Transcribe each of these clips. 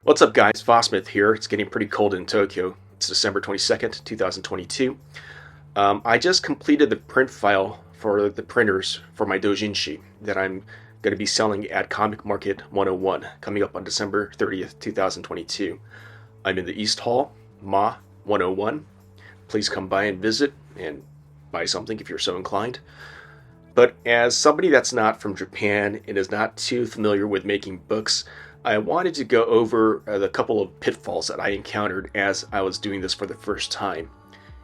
What's up, guys? Vosmith here. It's getting pretty cold in Tokyo. It's December 22nd, 2022. I just completed the print file for the printers for my Doujinshi that I'm going to be selling at Comic Market 101 coming up on December 30th, 2022. I'm in the East Hall, Ma 101. Please come by and visit and buy something if you're so inclined. But as somebody that's not from Japan and is not too familiar with making books, I wanted to go over the couple of pitfalls that I encountered as I was doing this for the first time.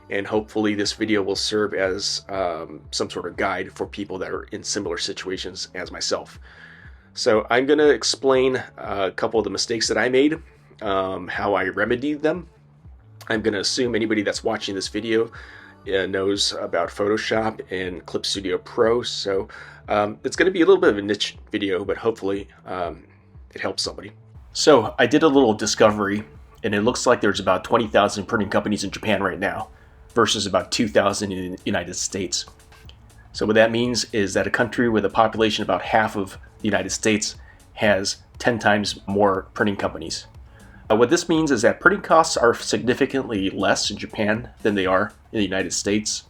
And hopefully this video will serve as some sort of guide for people that are in similar situations as myself. So I'm going to explain a couple of the mistakes that I made, how I remedied them. I'm going to assume anybody that's watching this video knows about Photoshop and Clip Studio Pro, so it's going to be a little bit of a niche video, but hopefully it helps somebody. So I did a little discovery, and it looks like there's about 20,000 printing companies in Japan right now versus about 2,000 in the United States. So what that means is that a country with a population about half of the United States has 10 times more printing companies. What this means is that printing costs are significantly less in Japan than they are in the United States,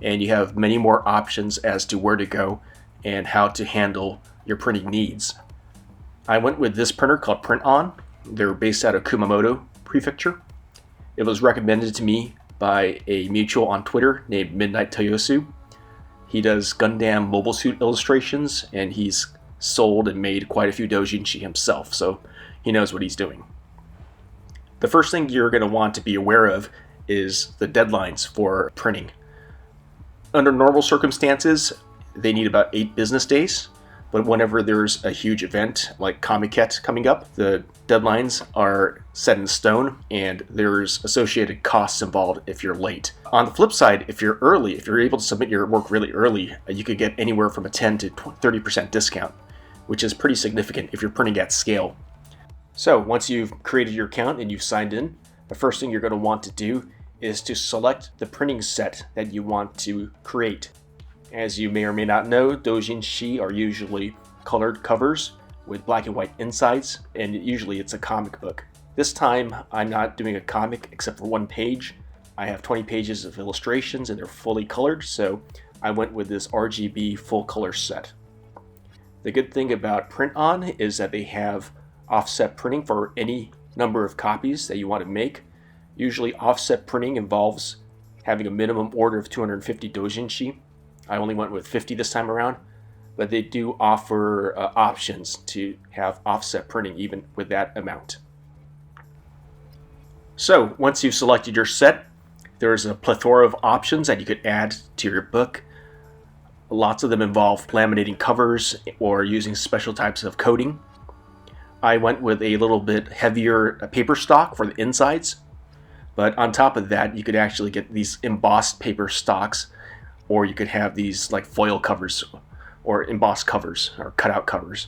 and you have many more options as to where to go and how to handle your printing needs. I went with this printer called Print On. They're based out of Kumamoto Prefecture. It was recommended to me by a mutual on Twitter named Midnight Toyosu. He does Gundam mobile suit illustrations, and he's sold and made quite a few dojinshi himself, so he knows what he's doing. The first thing you're going to want to be aware of is the deadlines for printing. Under normal circumstances, they need about 8 business days, but whenever there's a huge event like Comiket coming up, the deadlines are set in stone and there's associated costs involved if you're late. On the flip side, if you're early, if you're able to submit your work really early, you could get anywhere from a 10 to 30% discount, which is pretty significant if you're printing at scale. So once you've created your account and you've signed in, the first thing you're going to want to do is to select the printing set that you want to create. As you may or may not know, dojinshi are usually colored covers with black and white insides, and usually it's a comic book. This time I'm not doing a comic except for one page. I have 20 pages of illustrations and they're fully colored, so I went with this RGB full color set. The good thing about Print On is that they have offset printing for any number of copies that you want to make. Usually offset printing involves having a minimum order of 250 dojinshi. I only went with 50 this time around, but they do offer options to have offset printing even with that amount. So once you've selected your set, there's a plethora of options that you could add to your book. Lots of them involve laminating covers or using special types of coating. I went with a little bit heavier paper stock for the insides, but on top of that, you could actually get these embossed paper stocks, or you could have these like foil covers or embossed covers or cutout covers.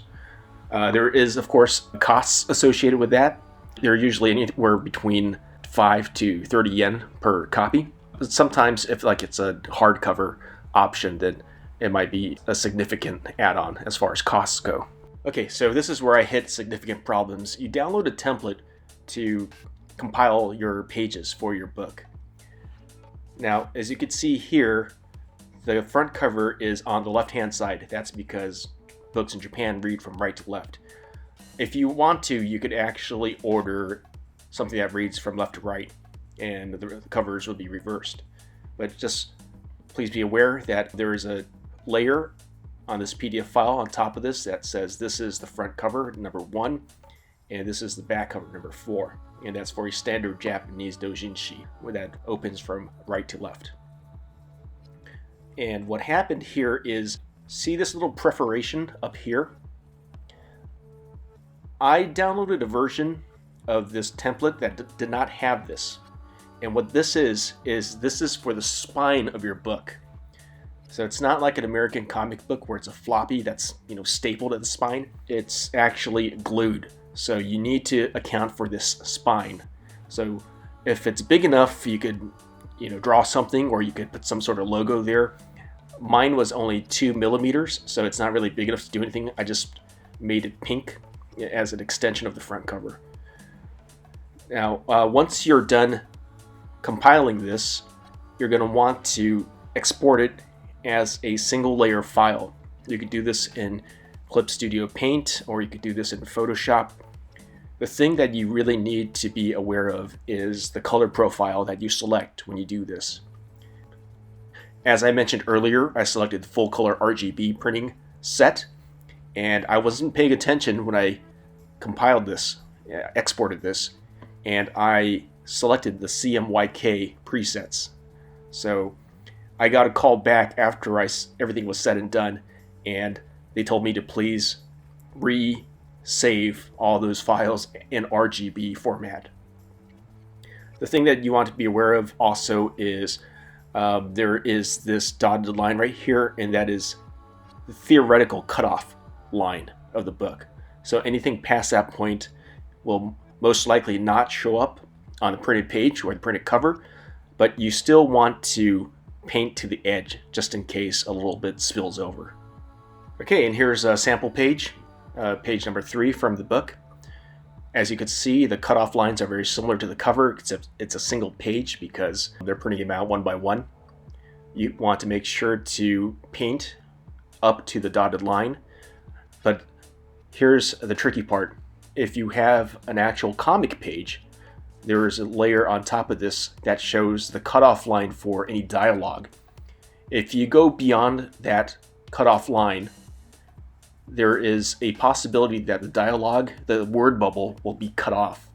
There is, of course, costs associated with that. They're usually anywhere between 5 to 30 yen per copy. But sometimes if like it's a hardcover option, then it might be a significant add-on as far as costs go. Okay, so this is where I hit significant problems. You download a template to compile your pages for your book. Now, as you can see here, the front cover is on the left-hand side. That's because books in Japan read from right to left. If you want to, you could actually order something that reads from left to right, and the covers will be reversed. But just please be aware that there is a layer on this PDF file on top of this that says this is the front cover, number 1, and this is the back cover, number 4. And that's for a standard Japanese dojinshi, where that opens from right to left. And what happened here is, see this little perforation up here? I downloaded a version of this template that did not have this. And what this is this is for the spine of your book. So it's not like an American comic book where it's a floppy that's, stapled at the spine. It's actually glued. So you need to account for this spine. So if it's big enough, you could, draw something, or you could put some sort of logo there. Mine was only 2 millimeters, so it's not really big enough to do anything. I just made it pink as an extension of the front cover. Now, once you're done compiling this, you're going to want to export it as a single layer file. You could do this in Clip Studio Paint, or you could do this in Photoshop. The thing that you really need to be aware of is the color profile that you select when you do this. As I mentioned earlier, I selected the full color RGB printing set, and I wasn't paying attention when I compiled this, exported this, and I selected the CMYK presets. So I got a call back after everything was said and done, and they told me to please save all those files in RGB format. The thing that you want to be aware of also is there is this dotted line right here, and that is the theoretical cutoff line of the book. So anything past that point will most likely not show up on the printed page or the printed cover, but you still want to paint to the edge just in case a little bit spills over. Okay, and here's a sample page. Page number 3 from the book. As you can see, the cutoff lines are very similar to the cover, except it's a single page because they're printing them out one by one. You want to make sure to paint up to the dotted line, but here's the tricky part. If you have an actual comic page, there is a layer on top of this that shows the cutoff line for any dialogue. If you go beyond that cutoff line, there is a possibility that the dialogue, the word bubble, will be cut off.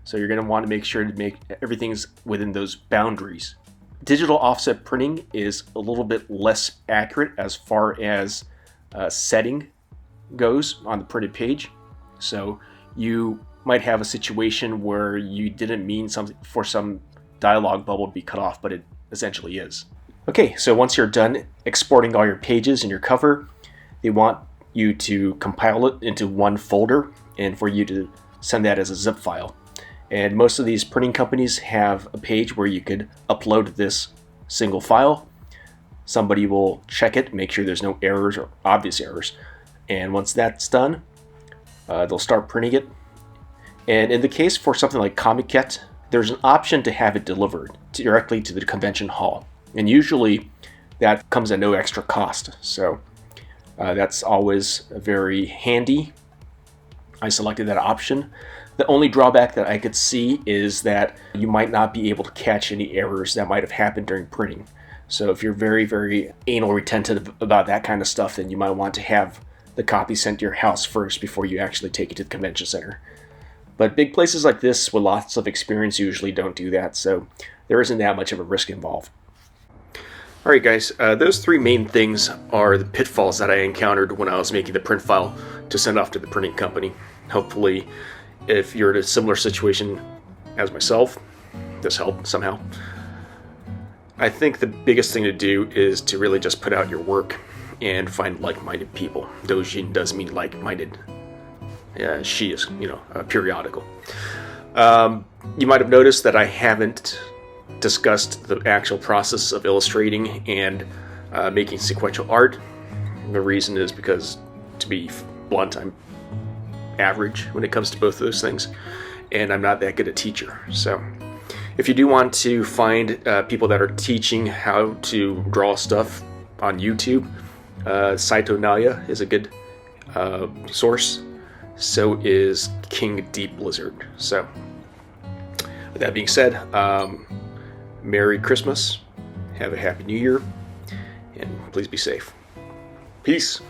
So you're going to want to make sure to make everything's within those boundaries. Digital offset printing is a little bit less accurate as far as setting goes on the printed page. So you might have a situation where you didn't mean something for some dialogue bubble to be cut off, but it essentially is. Okay, so once you're done exporting all your pages and your cover, they want you to compile it into one folder and for you to send that as a zip file. And most of these printing companies have a page where you could upload this single file. Somebody will check it, make sure there's no errors or obvious errors. And once that's done, they'll start printing it. And in the case for something like Comiket, there's an option to have it delivered directly to the convention hall. And usually that comes at no extra cost. So that's always very handy. I selected that option. The only drawback that I could see is that you might not be able to catch any errors that might have happened during printing. So if you're very, very anal retentive about that kind of stuff, then you might want to have the copy sent to your house first before you actually take it to the convention center. But big places like this with lots of experience usually don't do that, so there isn't that much of a risk involved. Alright guys, those 3 main things are the pitfalls that I encountered when I was making the print file to send off to the printing company. Hopefully, if you're in a similar situation as myself, this helped somehow. I think the biggest thing to do is to really just put out your work and find like-minded people. Doujin does mean like-minded. She is, a periodical. You might have noticed that I haven't discussed the actual process of illustrating and making sequential art. The reason is because, to be blunt, I'm average when it comes to both of those things, and I'm not that good a teacher. So if you do want to find people that are teaching how to draw stuff on YouTube, Saito Naya is a good source. So is King Deep Blizzard. So with that being said, Merry Christmas, have a Happy New Year, and please be safe. Peace.